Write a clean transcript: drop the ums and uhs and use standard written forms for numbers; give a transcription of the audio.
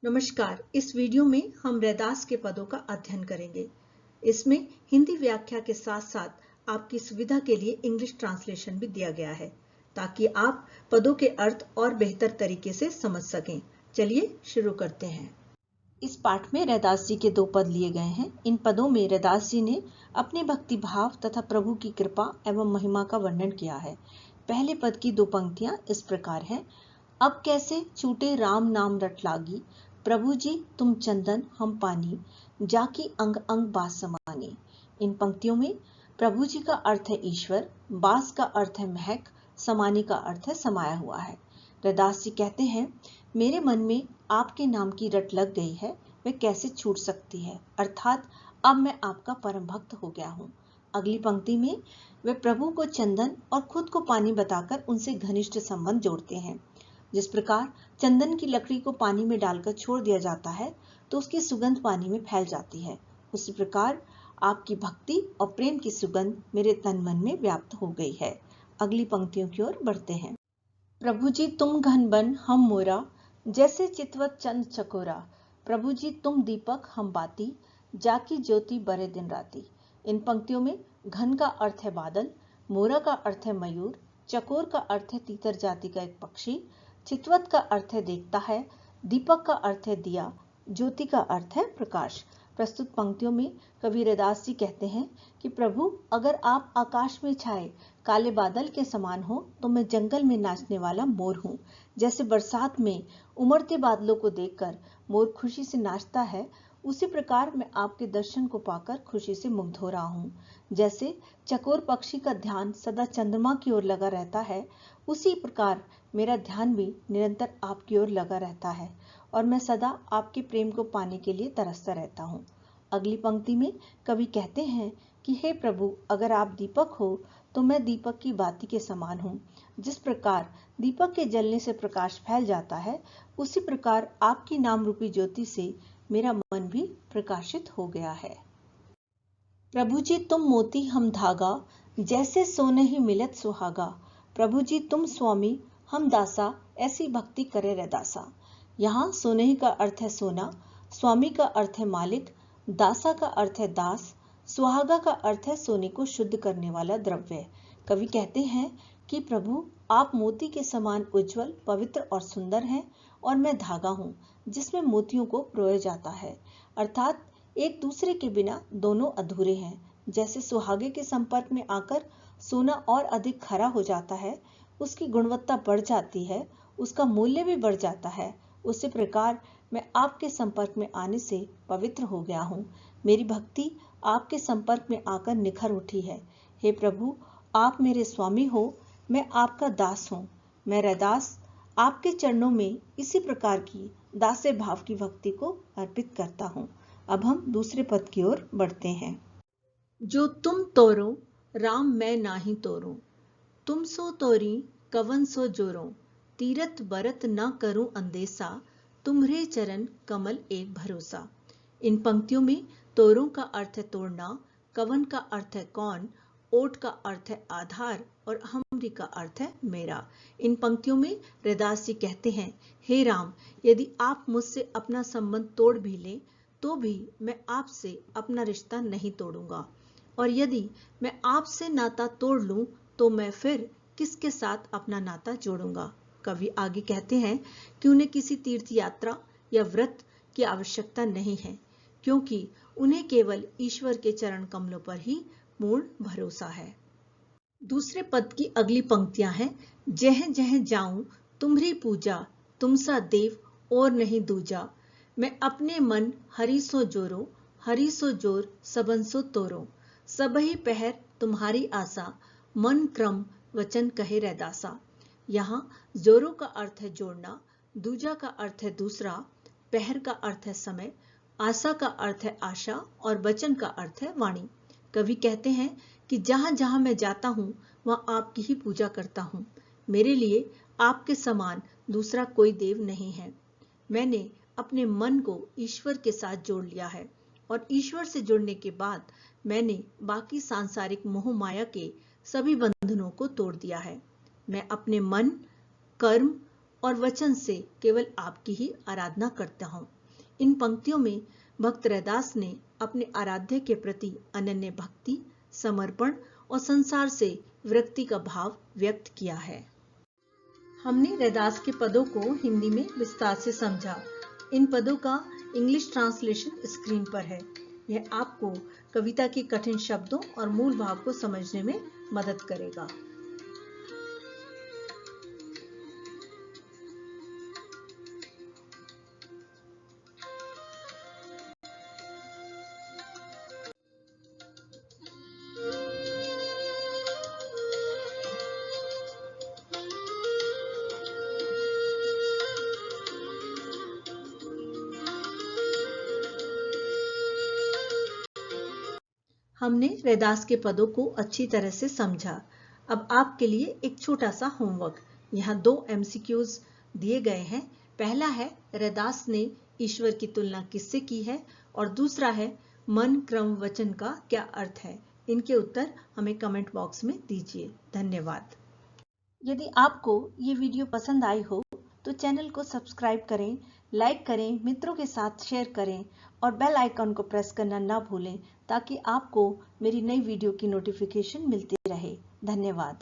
नमस्कार। इस वीडियो में हम रैदास के पदों का अध्ययन करेंगे। इसमें हिंदी व्याख्या के साथ साथ आपकी सुविधा के लिए इंग्लिश ट्रांसलेशन भी दिया गया है ताकि आप पदों के अर्थ और बेहतर तरीके से समझ सकें। चलिए शुरू करते हैं। इस पाठ में रैदास जी के 2 पद लिए गए हैं। इन पदों में रैदास जी ने अपने भक्ति भाव तथा प्रभु की कृपा एवं महिमा का वर्णन किया है। पहले पद की 2 पंक्तियां इस प्रकार हैं। अब कैसे छूटे राम नाम रट लागी, प्रभु जी तुम चंदन हम पानी, जाकी अंग अंग बास समानी। इन पंक्तियों में प्रभु जी का अर्थ है ईश्वर, बास का अर्थ है महक, समानी का अर्थ है समाया हुआ है। रैदास जी कहते हैं, मेरे मन में आपके नाम की रट लग गई है, वह कैसे छूट सकती है, अर्थात अब मैं आपका परम भक्त हो गया हूँ। अगली पंक्ति में वे प्रभु को चंदन और खुद को पानी बताकर उनसे घनिष्ठ संबंध जोड़ते हैं। जिस प्रकार चंदन की लकड़ी को पानी में डालकर छोड़ दिया जाता है तो उसकी सुगंध पानी में फैल जाती है, उसी प्रकार आपकी भक्ति और प्रेम की सुगंध मेरे तन मन में व्याप्त हो गई है। अगली पंक्तियों की ओर बढ़ते हैं। प्रभु जी तुम घन बन हम मोरा, जैसे चितवत चंद चकोरा, प्रभु जी तुम दीपक हम बाती, जाकी ज्योति बरे दिन राती। इन पंक्तियों में घन का अर्थ है बादल, मोरा का अर्थ है मयूर, चकोर का अर्थ है तीतर जाति का एक पक्षी, चितवत का अर्थ है देखता है, दीपक का अर्थ है दिया, ज्योति का अर्थ है प्रकाश। प्रस्तुत पंक्तियों में कवि रैदास जी कहते हैं कि प्रभु अगर आप आकाश में छाए काले बादल के समान हो तो मैं जंगल में नाचने वाला मोर हूँ। जैसे बरसात में उमड़ते बादलों को देखकर मोर खुशी से नाचता है, उसी प्रकार मैं आपके दर्शन को पाकर खुशी से मुग्ध हो रहा हूँ। जैसे चकोर पक्षी का ध्यान सदा चंद्रमा की ओर लगा रहता है, उसी प्रकार मेरा ध्यान भी निरंतर आपकी ओर लगा रहता है और मैं सदा आपके प्रेम को पाने के लिए तरसता रहता हूँ। अगली पंक्ति में कवि कहते हैं कि हे प्रभु अगर आप दीपक हो तो मैं दीपक की बाती के समान हूँ। जिस प्रकार दीपक के जलने से प्रकाश फैल जाता है, उसी प्रकार आपकी नाम रूपी ज्योति से मेरा मन भी प्रकाशित हो गया है। प्रभु जी तुम मोती हम धागा, जैसे सोने ही मिलत सुहागा, प्रभु जी तुम स्वामी हम दासा, ऐसी भक्ति करे रैदासा। यहाँ सोनेही का अर्थ है सोना, स्वामी का अर्थ है मालिक, दासा का अर्थ है दास, सुहागा का अर्थ है सोने को शुद्ध करने वाला द्रव्य। कवि कहते हैं कि प्रभु आप मोती के समान उज्जवल, पवित्र और सुंदर हैं और मैं धागा हूँ जिसमें मोतियों को पिरोया जाता है, अर्थात एक दूसरे के बिना दोनों अधूरे हैं। जैसे सुहागे के संपर्क में आकर सोना और अधिक खरा हो जाता है, उसकी गुणवत्ता बढ़ जाती है, उसका मूल्य भी बढ़ जाता है, उसी प्रकार मैं आपके संपर्क में आने से पवित्र हो गया हूँ। मेरी भक्ति आपके संपर्क में आकर निखर उठी है। हे प्रभु आप मेरे स्वामी हो, मैं आपका दास हूँ। मैं रैदास आपके चरणों में इसी प्रकार की दास्य भाव की भक्ति को अर्पित करता हूँ। अब हम दूसरे पद की ओर बढ़ते हैं। जो तुम तोरो राम मैं नाही तोरो, तुम सो तोरी कवन सो जोरो, तीरथ बरत न करूं अंदेसा, तुम्हरे चरण कमल एक भरोसा। इन पंक्तियों में तोरों का अर्थ है तोड़ना, कवन का अर्थ है कौन, ओट का अर्थ है आधार और हमरी का अर्थ है मेरा। इन पंक्तियों में रैदास जी कहते हैं, हे राम यदि आप मुझसे अपना संबंध तोड़ भी लें तो भी मैं आपसे अपना रिश्ता नहीं तोड़ूंगा, और यदि मैं आपसे नाता तोड़ लूं तो मैं फिर किसके साथ अपना नाता जोड़ूंगा। कवि आगे कहते हैं कि उन्हें किसी तीर्थ यात्रा या व्रत की आवश्यकता नहीं है, क्योंकि उन्हें केवल ईश्वर के चरण कमलों पर ही पूर्ण भरोसा है। दूसरे पद की अगली पंक्तियां हैं, जह जह जाऊं तुम्हरी पूजा, तुमसा देव और नहीं दूजा, मैं अपने मन हरि सो जोरो, हरि सो जोर सबन सो तोरो, सबही पहर तुम्हारी आशा, मन क्रम वचन कहे रैदासा। यहाँ जोरो का अर्थ है जोड़ना, दूजा का अर्थ है दूसरा, पहर का अर्थ है समय, आशा का अर्थ है आशा और वचन का अर्थ है वाणी। कवि कहते हैं कि जहां जहां मैं जाता हूं वहां आपकी ही पूजा करता हूं। मेरे लिए आपके समान दूसरा कोई देव नहीं है। मैंने अपने मन को ईश्वर के साथ जोड़ लिया है और ईश्वर से जुड़ने के बाद मैंने बाकी सांसारिक मोह माया के सभी बंधनों को तोड़ दिया है। मैं अपने मन, कर्म और वचन से केवल आपकी ही आराधना करता हूँ। इन पंक्तियों में भक्त रैदास ने अपने आराध्य के प्रति अनन्य भक्ति, समर्पण और संसार से विरक्ति का भाव व्यक्त किया है। हमने रैदास के पदों को हिंदी में विस्तार से समझा। इन पदों का इंग्लिश ट्रांसलेशन स्क्रीन पर है। यह आपको कविता के कठिन शब्दों और मूल भाव को समझने में मदद करेगा। हमने रैदास के पदों को अच्छी तरह से समझा। अब आपके लिए एक छोटा सा होमवर्क। यहाँ 2 MCQs दिए गए हैं। पहला है, रैदास ने ईश्वर की तुलना किससे की है, और दूसरा है, मन क्रम वचन का क्या अर्थ है। इनके उत्तर हमें कमेंट बॉक्स में दीजिए। धन्यवाद। यदि आपको ये वीडियो पसंद आई हो तो चैनल को सब्सक्राइब करें, लाइक करें, मित्रों के साथ शेयर करें और बेल आइकन को प्रेस करना ना भूलें ताकि आपको मेरी नई वीडियो की नोटिफिकेशन मिलती रहे। धन्यवाद।